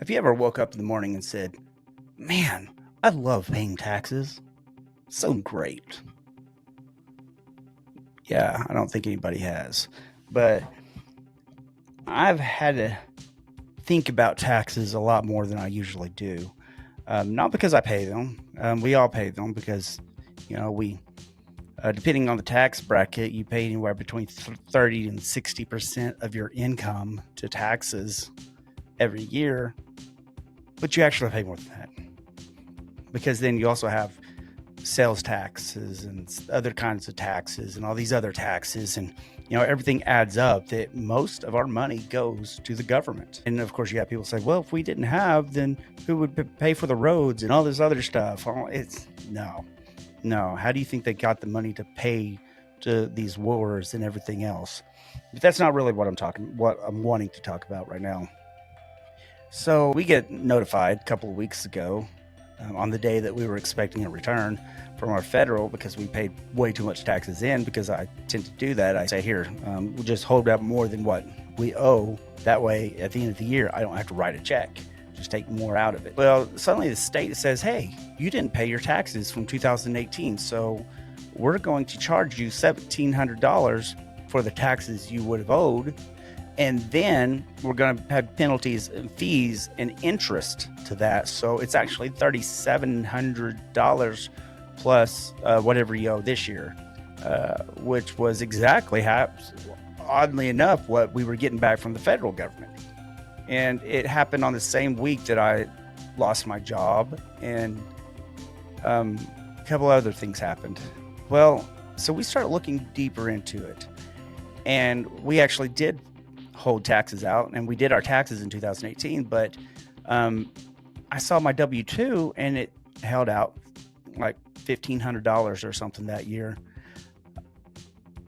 Have you ever woke up in the morning and said, "Man, I love paying taxes. So great." Yeah, I don't think anybody has. But I've had to think about taxes a lot more than I usually do. Not because I pay them. We all pay them because, depending on the tax bracket, you pay anywhere between 30 and 60% of your income to taxes every year. But you actually pay more than that, because then you also have sales taxes and other kinds of taxes and all these other taxes, and everything adds up. That most of our money goes to the government. And of course you have people say, well, if we didn't have, then who would pay for the roads and all this other stuff? It's no. How do you think they got the money to pay to these wars and everything else? But that's not really what I'm wanting to talk about right now. So we get notified a couple of weeks ago, on the day that we were expecting a return from our federal, because we paid way too much taxes in. Because I tend to do that. I say, here, we'll just hold up more than what we owe. That way, at the end of the year, I don't have to write a check. Just take more out of it. Well, suddenly the state says, hey, you didn't pay your taxes from 2018, so we're going to charge you $1,700 for the taxes you would have owed. And then we're going to have penalties and fees and interest to that. So it's actually $3,700 plus whatever you owe this year, which was exactly, oddly enough, what we were getting back from the federal government. And it happened on the same week that I lost my job, and a couple other things happened. Well, so we started looking deeper into it, and we actually did hold taxes out, and we did our taxes in 2018. But I saw my W-2, and it held out like $1,500 or something that year.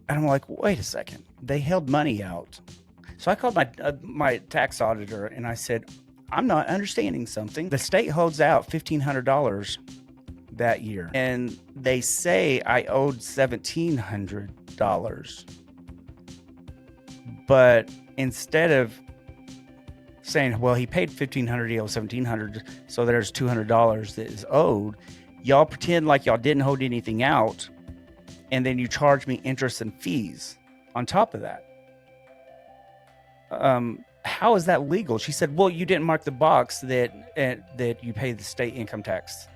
And I'm like, wait a second, they held money out. So I called my tax auditor, and I said, I'm not understanding something. The state holds out $1,500 that year, and they say I owed $1,700. But instead of saying, well, he paid $1,500, he owes $1,700, so there's $200 that is owed, y'all pretend like y'all didn't hold anything out, and then you charge me interest and fees on top of that. How is that legal? She said, well, you didn't mark the box that you pay the state income tax.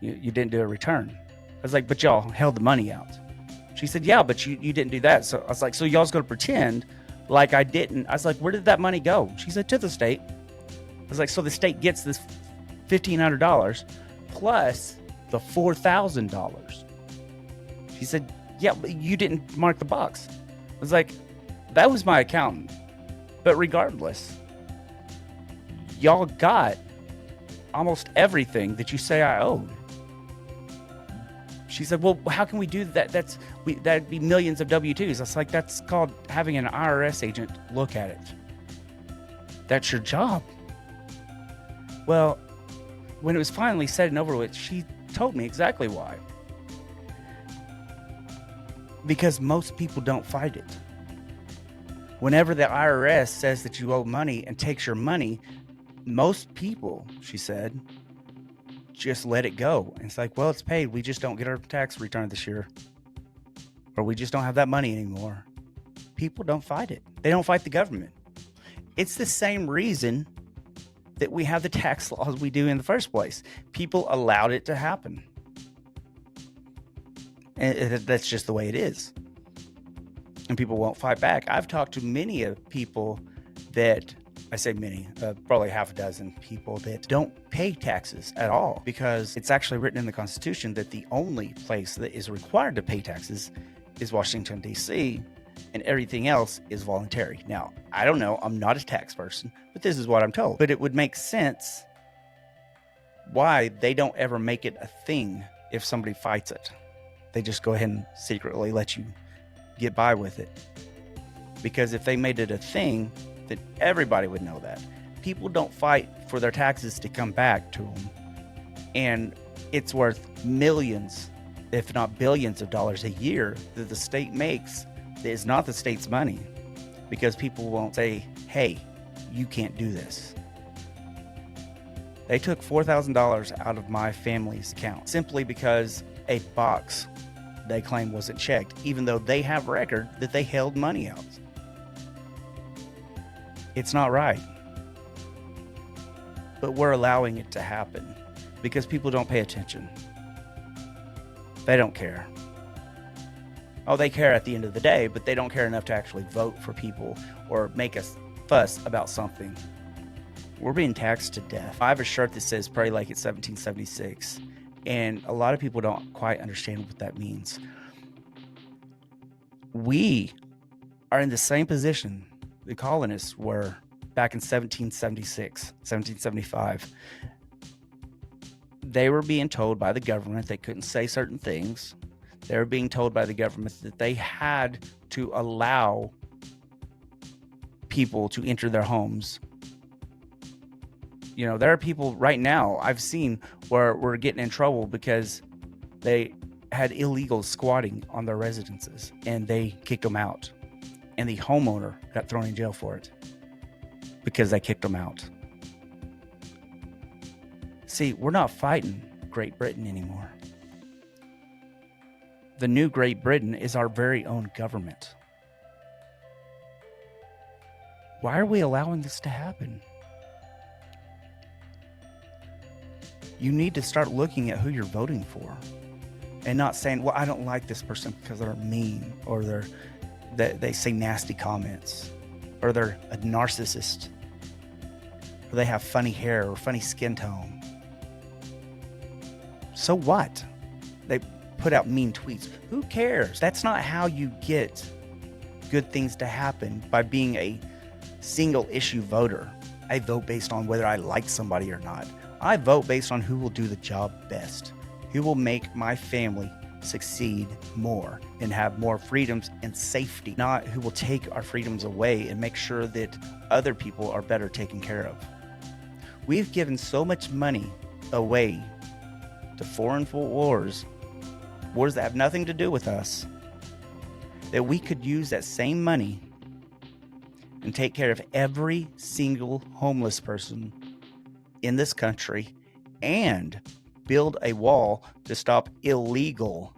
You didn't do a return. I was like, but y'all held the money out. She said, yeah, but you didn't do that. So I was like, so y'all's going to pretend like I didn't. I was like, where did that money go? She said, to the state. I was like, so the state gets this $1,500 plus the $4,000. She said, yeah, but you didn't mark the box. I was like, that was my accountant. But regardless, y'all got almost everything that you say I owed. She said, well, how can we do that? That'd be millions of W-2s. I was like, that's called having an IRS agent look at it. That's your job. Well, when it was finally said and over with, she told me exactly why. Because most people don't fight it. Whenever the IRS says that you owe money and takes your money, most people, she said, just let it go. And it's like, well, it's paid. We just don't get our tax return this year. Or we just don't have that money anymore. People don't fight it. They don't fight the government. It's the same reason that we have the tax laws we do in the first place. People allowed it to happen. And that's just the way it is. And people won't fight back. I've talked to many of people that, I say many, probably half a dozen people that don't pay taxes at all, because it's actually written in the Constitution that the only place that is required to pay taxes is Washington, D.C., and everything else is voluntary. Now, I don't know, I'm not a tax person, but this is what I'm told. But it would make sense why they don't ever make it a thing if somebody fights it. They just go ahead and secretly let you get by with it. Because if they made it a thing, then everybody would know that. People don't fight for their taxes to come back to them. And it's worth millions, if not billions of dollars a year that the state makes that is not the state's money. Because people won't say, hey, you can't do this. They took $4,000 out of my family's account simply because a box they claim wasn't checked, even though they have record that they held money out. It's not right. But we're allowing it to happen because people don't pay attention. They don't care. Oh, they care at the end of the day, but they don't care enough to actually vote for people or make a fuss about something. We're being taxed to death. I have a shirt that says "Pray like it's 1776," and a lot of people don't quite understand what that means. We are in the same position the colonists were back in 1776, 1775. They were being told by the government they couldn't say certain things. They were being told by the government that they had to allow people to enter their homes. You know, there are people right now I've seen where we're getting in trouble because they had illegals squatting on their residences and they kicked them out. And the homeowner got thrown in jail for it because they kicked them out. See, we're not fighting Great Britain anymore. The new Great Britain is our very own government. Why are we allowing this to happen? You need to start looking at who you're voting for and not saying, well, I don't like this person because they're mean or they say nasty comments or they're a narcissist or they have funny hair or funny skin tone. So what? They put out mean tweets. Who cares? That's not how you get good things to happen, by being a single issue voter. I vote based on whether I like somebody or not. I vote based on who will do the job best, who will make my family succeed more and have more freedoms and safety, not who will take our freedoms away and make sure that other people are better taken care of. We've given so much money away to foreign wars that have nothing to do with us, that we could use that same money and take care of every single homeless person in this country and build a wall to stop illegal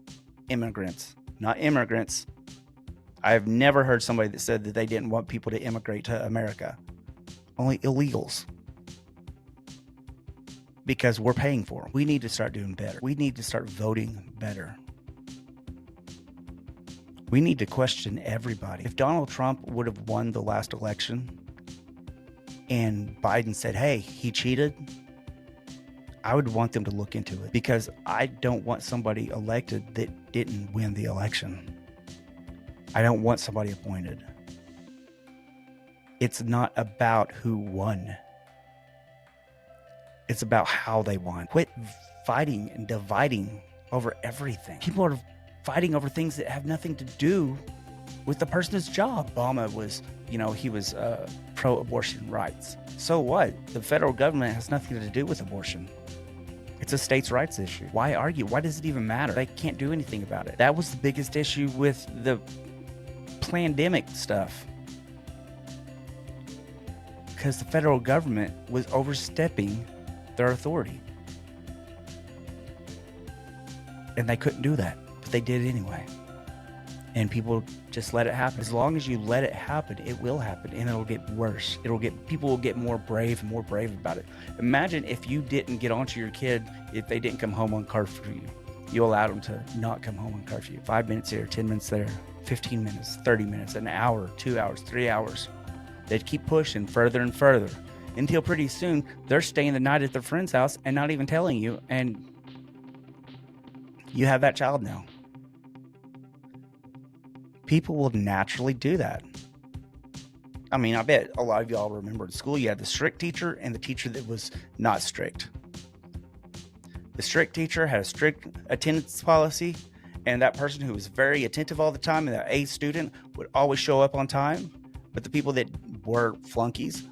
immigrants, not immigrants. I have never heard somebody that said that they didn't want people to immigrate to America. Only illegals. Because we're paying for them. We need to start doing better. We need to start voting better. We need to question everybody. If Donald Trump would have won the last election and Biden said, hey, he cheated, I would want them to look into it, because I don't want somebody elected that didn't win the election. I don't want somebody appointed. It's not about who won. It's about how they won. Quit fighting and dividing over everything. People are fighting over things that have nothing to do with the person's job. Obama was, he was pro-abortion rights. So what? The federal government has nothing to do with abortion. It's a states' rights issue. Why argue? Why does it even matter? They can't do anything about it. That was the biggest issue with the pandemic stuff, because the federal government was overstepping their authority. And they couldn't do that, but they did anyway. And people just let it happen. As long as you let it happen, it will happen, and it'll get worse. People will get more brave and more brave about it. Imagine if you didn't get onto your kid if they didn't come home on curfew. You allowed them to not come home on curfew. 5 minutes here, 10 minutes there, 15 minutes, 30 minutes, an hour, 2 hours, 3 hours. They'd keep pushing further and further until pretty soon they're staying the night at their friend's house and not even telling you, and you have that child now. People will naturally do that. I mean, I bet a lot of y'all remember in school you had the strict teacher and the teacher that was not strict. The strict teacher had a strict attendance policy, and that person who was very attentive all the time and that A student would always show up on time. But the people that were flunkies,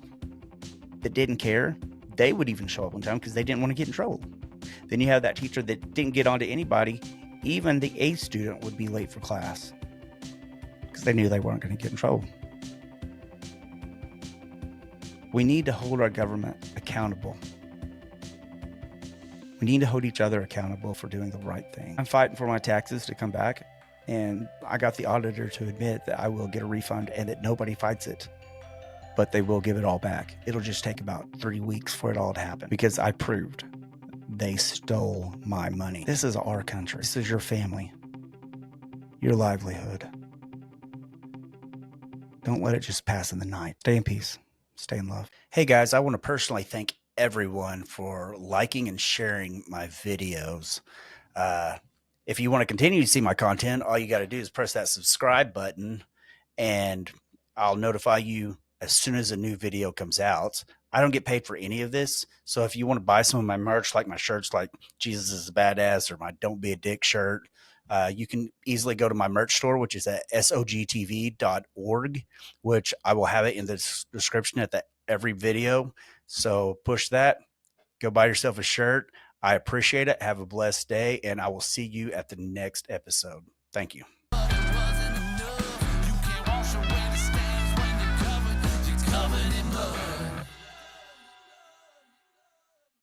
that didn't care, they would even show up on time because they didn't want to get in trouble. Then you have that teacher that didn't get on to anybody. Even the A student would be late for class because they knew they weren't going to get in trouble. We need to hold our government accountable. We need to hold each other accountable for doing the right thing. I'm fighting for my taxes to come back, and I got the auditor to admit that I will get a refund and that nobody fights it, but they will give it all back. It'll just take about 3 weeks for it all to happen because I proved they stole my money. This is our country. This is your family, your livelihood. Don't let it just pass in the night. Stay in peace. Stay in love. Hey guys, I want to personally thank everyone for liking and sharing my videos. If you want to continue to see my content, all you got to do is press that subscribe button and I'll notify you as soon as a new video comes out. I don't get paid for any of this. So if you want to buy some of my merch, like my shirts, like Jesus is a Badass or my Don't Be a Dick shirt, you can easily go to my merch store, which is at SOGtv.org, which I will have it in the description at every video. So push that, go buy yourself a shirt. I appreciate it. Have a blessed day, and I will see you at the next episode. Thank you.